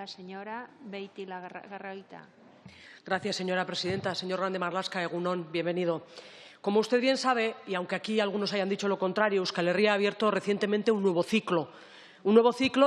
la señora Beitialarrangoitia. Gracias, señora presidenta. Señor Grande Marlaska, egun on, bienvenido. Como usted bien sabe, y aunque aquí algunos hayan dicho lo contrario, Euskal Herria ha abierto recientemente un nuevo ciclo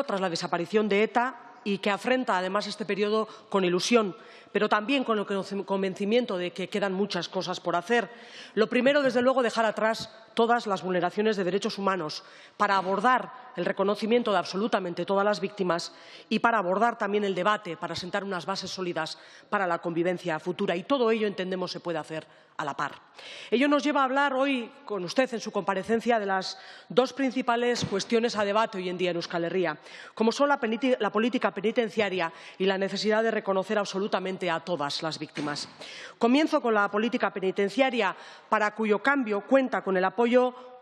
tras la desaparición de ETA y que afronta además este periodo con ilusión, pero también con el convencimiento de que quedan muchas cosas por hacer. Lo primero, desde luego, dejar atrás todas las vulneraciones de derechos humanos para abordar el reconocimiento de absolutamente todas las víctimas y para abordar también el debate, para sentar unas bases sólidas para la convivencia futura. Y todo ello, entendemos, se puede hacer a la par. Ello nos lleva a hablar hoy con usted en su comparecencia de las dos principales cuestiones a debate hoy en día en Euskal Herria, como son la política penitenciaria y la necesidad de reconocer absolutamente a todas las víctimas. Comienzo con la política penitenciaria, para cuyo cambio cuenta con el apoyo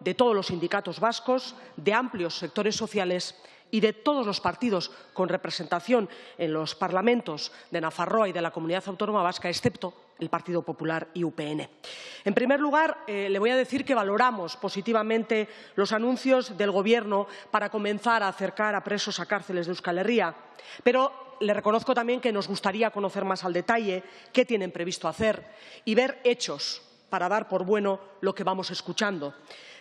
de todos los sindicatos vascos, de amplios sectores sociales y de todos los partidos con representación en los parlamentos de Nafarroa y de la Comunidad Autónoma Vasca, excepto el Partido Popular y UPN. En primer lugar, le voy a decir que valoramos positivamente los anuncios del Gobierno para comenzar a acercar a presos a cárceles de Euskal Herria, pero le reconozco también que nos gustaría conocer más al detalle qué tienen previsto hacer y ver hechos para dar por bueno lo que vamos escuchando.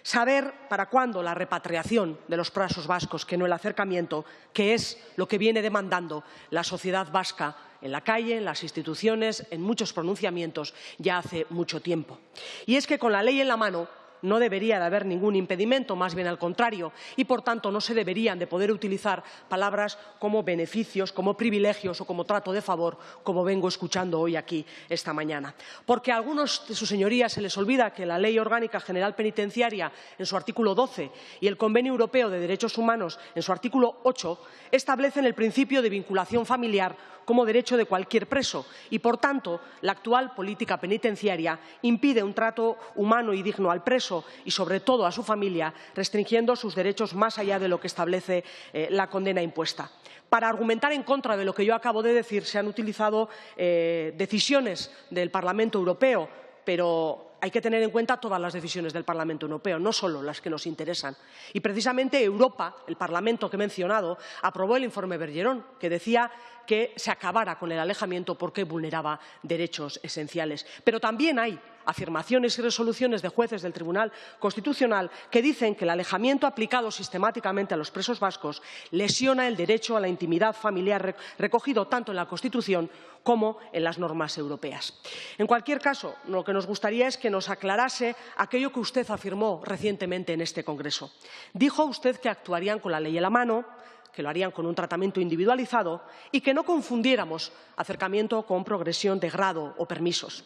Saber para cuándo la repatriación de los presos vascos, que no el acercamiento, que es lo que viene demandando la sociedad vasca en la calle, en las instituciones, en muchos pronunciamientos ya hace mucho tiempo. Y es que con la ley en la mano no debería de haber ningún impedimento, más bien al contrario, y por tanto no se deberían de poder utilizar palabras como beneficios, como privilegios o como trato de favor, como vengo escuchando hoy aquí esta mañana. Porque a algunos de sus señorías se les olvida que la Ley Orgánica General Penitenciaria, en su artículo 12, y el Convenio Europeo de Derechos Humanos, en su artículo 8, establecen el principio de vinculación familiar como derecho de cualquier preso y, por tanto, la actual política penitenciaria impide un trato humano y digno al preso y, sobre todo, a su familia, restringiendo sus derechos más allá de lo que establece la condena impuesta. Para argumentar en contra de lo que yo acabo de decir, se han utilizado decisiones del Parlamento Europeo, pero hay que tener en cuenta todas las decisiones del Parlamento Europeo, no solo las que nos interesan. Y precisamente Europa, el Parlamento que he mencionado, aprobó el informe Bergeron, que decía que se acabara con el alejamiento porque vulneraba derechos esenciales. Pero también hay afirmaciones y resoluciones de jueces del Tribunal Constitucional que dicen que el alejamiento aplicado sistemáticamente a los presos vascos lesiona el derecho a la intimidad familiar recogido tanto en la Constitución como en las normas europeas. En cualquier caso, lo que nos gustaría es que nos aclarase aquello que usted afirmó recientemente en este Congreso. Dijo usted que actuarían con la ley en la mano, que lo harían con un tratamiento individualizado y que no confundiéramos acercamiento con progresión de grado o permisos.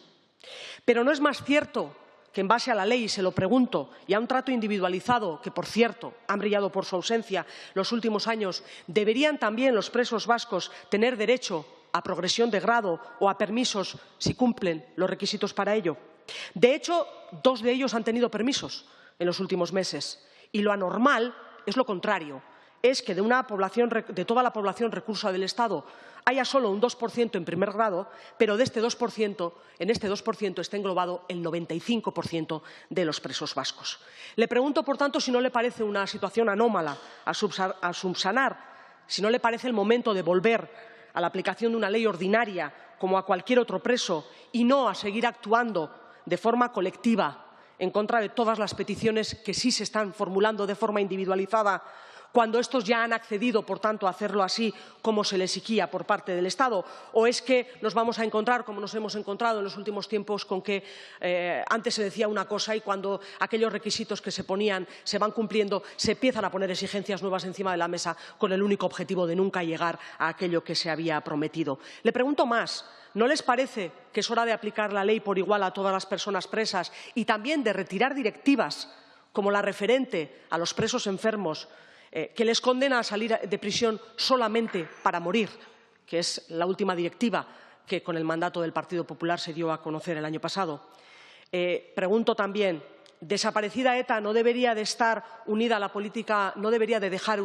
Pero ¿no es más cierto que en base a la ley, y se lo pregunto, y a un trato individualizado, que por cierto han brillado por su ausencia los últimos años, deberían también los presos vascos tener derecho a progresión de grado o a permisos si cumplen los requisitos para ello? De hecho, dos de ellos han tenido permisos en los últimos meses y lo anormal es lo contrario. Es que de toda la población reclusa del Estado haya solo un 2% en primer grado, pero de este 2%, en este 2% está englobado el 95% de los presos vascos. Le pregunto, por tanto, si no le parece una situación anómala a subsanar, si no le parece el momento de volver a la aplicación de una ley ordinaria como a cualquier otro preso y no a seguir actuando de forma colectiva en contra de todas las peticiones que sí se están formulando de forma individualizada, cuando estos ya han accedido, por tanto, a hacerlo así como se les exigía por parte del Estado? ¿O es que nos vamos a encontrar, como nos hemos encontrado en los últimos tiempos, con que antes se decía una cosa y cuando aquellos requisitos que se ponían se van cumpliendo, se empiezan a poner exigencias nuevas encima de la mesa con el único objetivo de nunca llegar a aquello que se había prometido? Le pregunto más. ¿No les parece que es hora de aplicar la ley por igual a todas las personas presas y también de retirar directivas como la referente a los presos enfermos, que les condena a salir de prisión solamente para morir, que es la última directiva que con el mandato del Partido Popular se dio a conocer el año pasado? Pregunto también, ¿desaparecida ETA no debería de estar unida a la política, no debería de dejar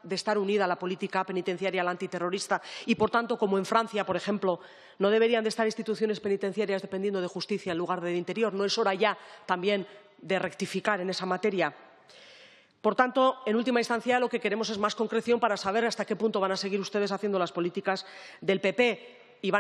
de estar unida a la política penitenciaria, a la antiterrorista y, por tanto, como en Francia, por ejemplo, no deberían de estar instituciones penitenciarias dependiendo de justicia en lugar de interior? ¿No es hora ya también de rectificar en esa materia? Por tanto, en última instancia, lo que queremos es más concreción para saber hasta qué punto van a seguir ustedes haciendo las políticas del PP y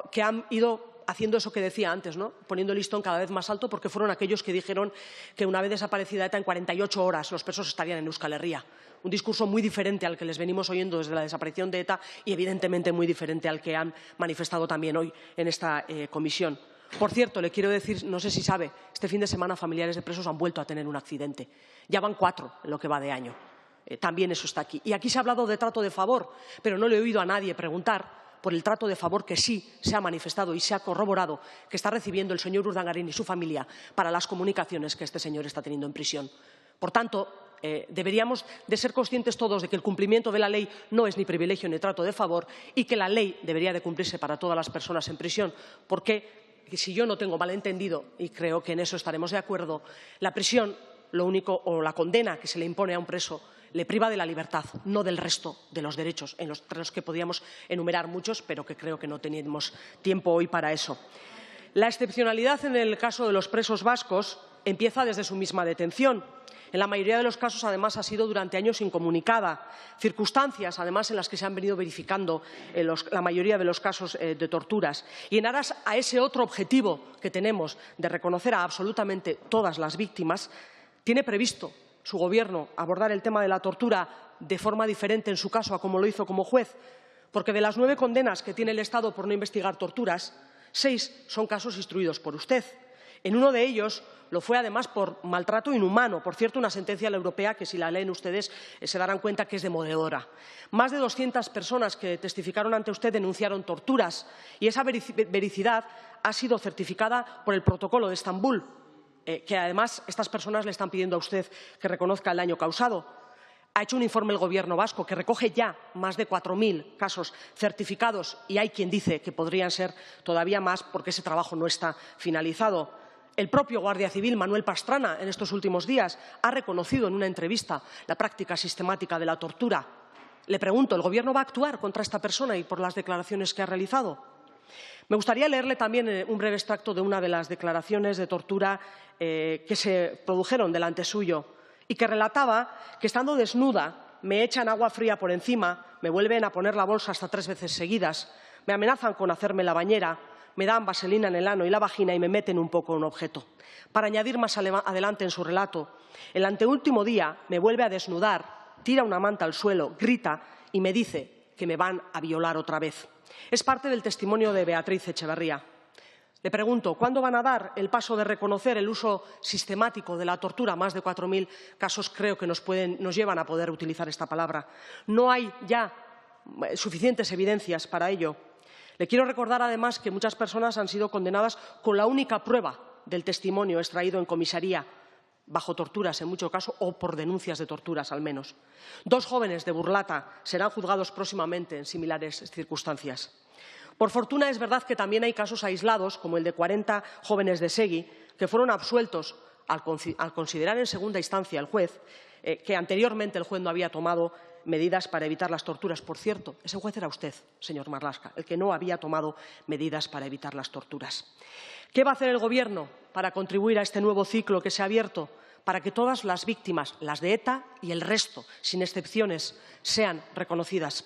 que han ido haciendo eso que decía antes, ¿no? Poniendo el listón cada vez más alto, porque fueron aquellos que dijeron que una vez desaparecida ETA en 48 horas los presos estarían en Euskal Herria. Un discurso muy diferente al que les venimos oyendo desde la desaparición de ETA y evidentemente muy diferente al que han manifestado también hoy en esta comisión. Por cierto, le quiero decir, no sé si sabe, este fin de semana familiares de presos han vuelto a tener un accidente. Ya van 4 en lo que va de año. También eso está aquí. Y aquí se ha hablado de trato de favor, pero no le he oído a nadie preguntar por el trato de favor que sí se ha manifestado y se ha corroborado que está recibiendo el señor Urdangarín y su familia para las comunicaciones que este señor está teniendo en prisión. Por tanto, deberíamos de ser conscientes todos de que el cumplimiento de la ley no es ni privilegio ni trato de favor y que la ley debería de cumplirse para todas las personas en prisión, porque si yo no tengo malentendido, y creo que en eso estaremos de acuerdo, la prisión, lo único, o la condena que se le impone a un preso, le priva de la libertad, no del resto de los derechos, entre los que podíamos enumerar muchos, pero que creo que no tenemos tiempo hoy para eso. La excepcionalidad en el caso de los presos vascos empieza desde su misma detención. En la mayoría de los casos, además, ha sido durante años incomunicada. Circunstancias, además, en las que se han venido verificando la mayoría de los casos de torturas. Y en aras a ese otro objetivo que tenemos de reconocer a absolutamente todas las víctimas, tiene previsto su Gobierno abordar el tema de la tortura de forma diferente en su caso a como lo hizo como juez, porque de las 9 condenas que tiene el Estado por no investigar torturas, 6 son casos instruidos por usted. En uno de ellos lo fue además por maltrato inhumano, por cierto, una sentencia de la europea que si la leen ustedes se darán cuenta que es demoledora. Más de 200 personas que testificaron ante usted denunciaron torturas y esa vericidad ha sido certificada por el Protocolo de Estambul, que además estas personas le están pidiendo a usted que reconozca el daño causado. Ha hecho un informe el Gobierno vasco que recoge ya más de 4.000 casos certificados y hay quien dice que podrían ser todavía más porque ese trabajo no está finalizado. El propio Guardia Civil, Manuel Pastrana, en estos últimos días ha reconocido en una entrevista la práctica sistemática de la tortura. Le pregunto, ¿el Gobierno va a actuar contra esta persona y por las declaraciones que ha realizado? Me gustaría leerle también un breve extracto de una de las declaraciones de tortura que se produjeron delante suyo y que relataba que, estando desnuda, me echan agua fría por encima, me vuelven a poner la bolsa hasta 3 veces seguidas, me amenazan con hacerme la bañera, me dan vaselina en el ano y la vagina y me meten un poco un objeto. Para añadir más adelante en su relato, el anteúltimo día me vuelve a desnudar, tira una manta al suelo, grita y me dice que me van a violar otra vez. Es parte del testimonio de Beatriz Echeverría. Le pregunto, ¿cuándo van a dar el paso de reconocer el uso sistemático de la tortura? Más de 4.000 casos creo que nos llevan a poder utilizar esta palabra. No hay ya suficientes evidencias para ello. Le quiero recordar, además, que muchas personas han sido condenadas con la única prueba del testimonio extraído en comisaría, bajo torturas en muchos casos o por denuncias de torturas al menos. 2 jóvenes de Burlata serán juzgados próximamente en similares circunstancias. Por fortuna, es verdad que también hay casos aislados, como el de 40 jóvenes de Segui, que fueron absueltos al considerar en segunda instancia el juez que anteriormente el juez no había tomado medidas para evitar las torturas. Por cierto, ese juez era usted, señor Marlaska, el que no había tomado medidas para evitar las torturas. ¿Qué va a hacer el Gobierno para contribuir a este nuevo ciclo que se ha abierto, para que todas las víctimas, las de ETA y el resto, sin excepciones, sean reconocidas?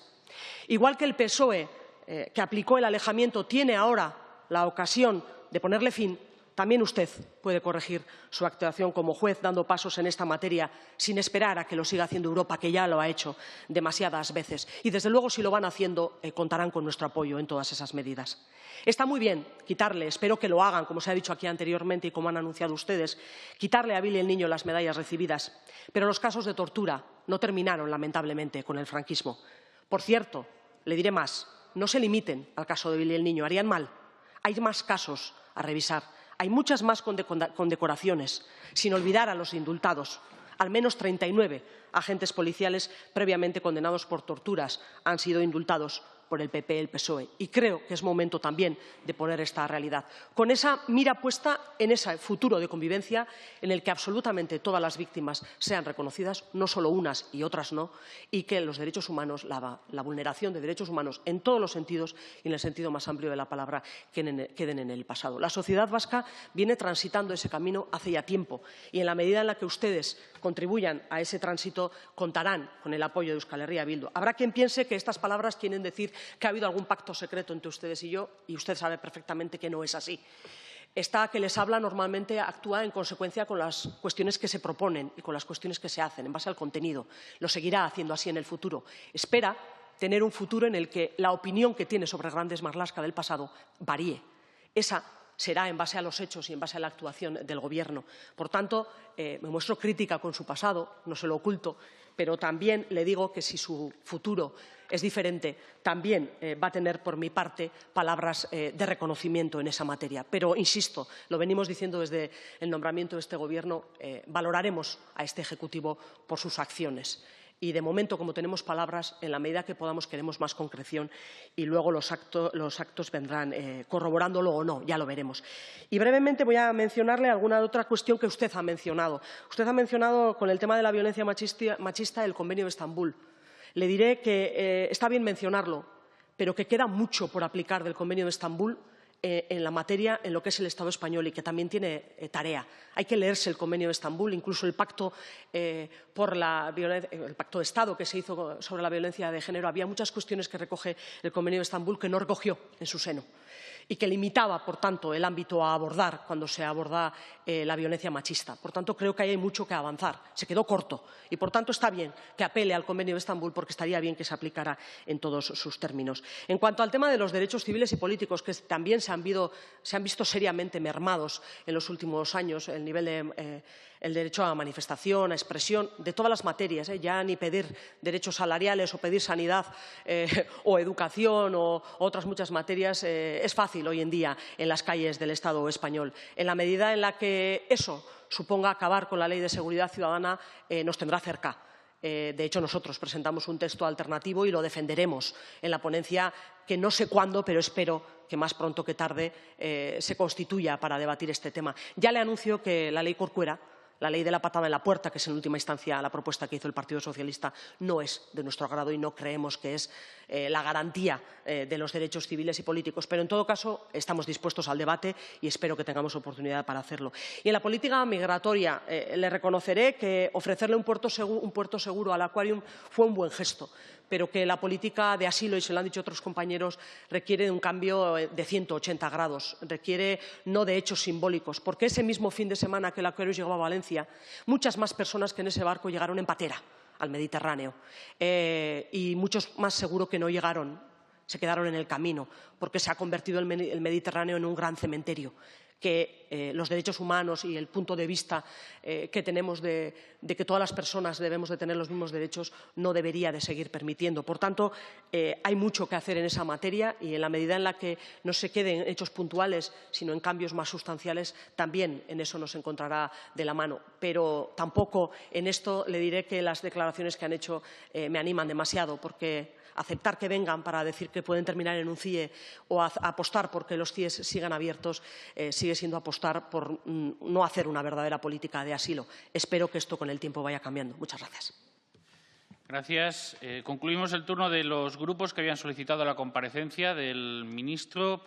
Igual que el PSOE, que aplicó el alejamiento, tiene ahora la ocasión de ponerle fin, también usted puede corregir su actuación como juez dando pasos en esta materia sin esperar a que lo siga haciendo Europa, que ya lo ha hecho demasiadas veces. Y, desde luego, si lo van haciendo, contarán con nuestro apoyo en todas esas medidas. Está muy bien quitarle, espero que lo hagan, como se ha dicho aquí anteriormente y como han anunciado ustedes, quitarle a Billy el Niño las medallas recibidas. Pero los casos de tortura no terminaron, lamentablemente, con el franquismo. Por cierto, le diré más, no se limiten al caso de Billy el Niño, harían mal. Hay más casos a revisar. Hay muchas más condecoraciones, sin olvidar a los indultados, al menos 39 agentes policiales previamente condenados por torturas han sido indultados por el PP y el PSOE. Y creo que es momento también de poner esta realidad, con esa mira puesta en ese futuro de convivencia en el que absolutamente todas las víctimas sean reconocidas, no solo unas y otras no, y que los derechos humanos, la vulneración de derechos humanos en todos los sentidos y en el sentido más amplio de la palabra queden en el pasado. La sociedad vasca viene transitando ese camino hace ya tiempo y en la medida en la que ustedes contribuyan a ese tránsito contarán con el apoyo de Euskal Herria Bildu. Habrá quien piense que estas palabras quieren decir que ha habido algún pacto secreto entre ustedes y yo, y usted sabe perfectamente que no es así. Esta que les habla normalmente actúa en consecuencia con las cuestiones que se proponen y con las cuestiones que se hacen, en base al contenido. Lo seguirá haciendo así en el futuro. Espera tener un futuro en el que la opinión que tiene sobre Grandes Marlaska del pasado varíe. Esa será en base a los hechos y en base a la actuación del Gobierno. Por tanto, me muestro crítica con su pasado, no se lo oculto, pero también le digo que si su futuro es diferente, también va a tener por mi parte palabras de reconocimiento en esa materia. Pero, insisto, lo venimos diciendo desde el nombramiento de este Gobierno, valoraremos a este Ejecutivo por sus acciones. Y, de momento, como tenemos palabras, en la medida que podamos queremos más concreción y luego los actos vendrán corroborándolo o no, ya lo veremos. Y brevemente voy a mencionarle alguna otra cuestión que usted ha mencionado. Usted ha mencionado, con el tema de la violencia machista, el Convenio de Estambul. Le diré que está bien mencionarlo, pero que queda mucho por aplicar del Convenio de Estambul en la materia, en lo que es el Estado español y que también tiene tarea. Hay que leerse el Convenio de Estambul, incluso el pacto el pacto de Estado que se hizo sobre la violencia de género. Había muchas cuestiones que recoge el Convenio de Estambul que no recogió en su seno y que limitaba, por tanto, el ámbito a abordar cuando se aborda la violencia machista. Por tanto, creo que ahí hay mucho que avanzar. Se quedó corto y, por tanto, está bien que apele al Convenio de Estambul porque estaría bien que se aplicara en todos sus términos. En cuanto al tema de los derechos civiles y políticos, que también se han visto seriamente mermados en los últimos años, el nivel de el derecho a manifestación, a expresión, de todas las materias, ya ni pedir derechos salariales o pedir sanidad o educación o otras muchas materias es fácil hoy en día en las calles del Estado español. En la medida en la que eso suponga acabar con la Ley de Seguridad Ciudadana, nos tendrá cerca. De hecho, nosotros presentamos un texto alternativo y lo defenderemos en la ponencia que no sé cuándo, pero espero que más pronto que tarde se constituya para debatir este tema. Ya le anuncio que la Ley Corcuera, la ley de la patada en la puerta, que es en última instancia la propuesta que hizo el Partido Socialista, no es de nuestro agrado y no creemos que es la garantía de los derechos civiles y políticos. Pero, en todo caso, estamos dispuestos al debate y espero que tengamos oportunidad para hacerlo. Y en la política migratoria le reconoceré que ofrecerle un puerto seguro al Aquarium fue un buen gesto, pero que la política de asilo, y se lo han dicho otros compañeros, requiere de un cambio de 180 grados, requiere no de hechos simbólicos, porque ese mismo fin de semana que el Aquarius llegó a Valencia, muchas más personas que en ese barco llegaron en patera al Mediterráneo y muchos más seguro que no llegaron, se quedaron en el camino, porque se ha convertido el Mediterráneo en un gran cementerio que los derechos humanos y el punto de vista que tenemos de que todas las personas debemos de tener los mismos derechos no debería de seguir permitiendo. Por tanto, hay mucho que hacer en esa materia y en la medida en la que no se queden en hechos puntuales, sino en cambios más sustanciales, también en eso nos encontrará de la mano. Pero tampoco en esto le diré que las declaraciones que han hecho me animan demasiado, porque aceptar que vengan para decir que pueden terminar en un CIE o apostar por que los CIE sigan abiertos sigue siendo apostar por no hacer una verdadera política de asilo. Espero que esto con el tiempo vaya cambiando. Muchas gracias. Gracias. Concluimos el turno de los grupos que habían solicitado la comparecencia del ministro.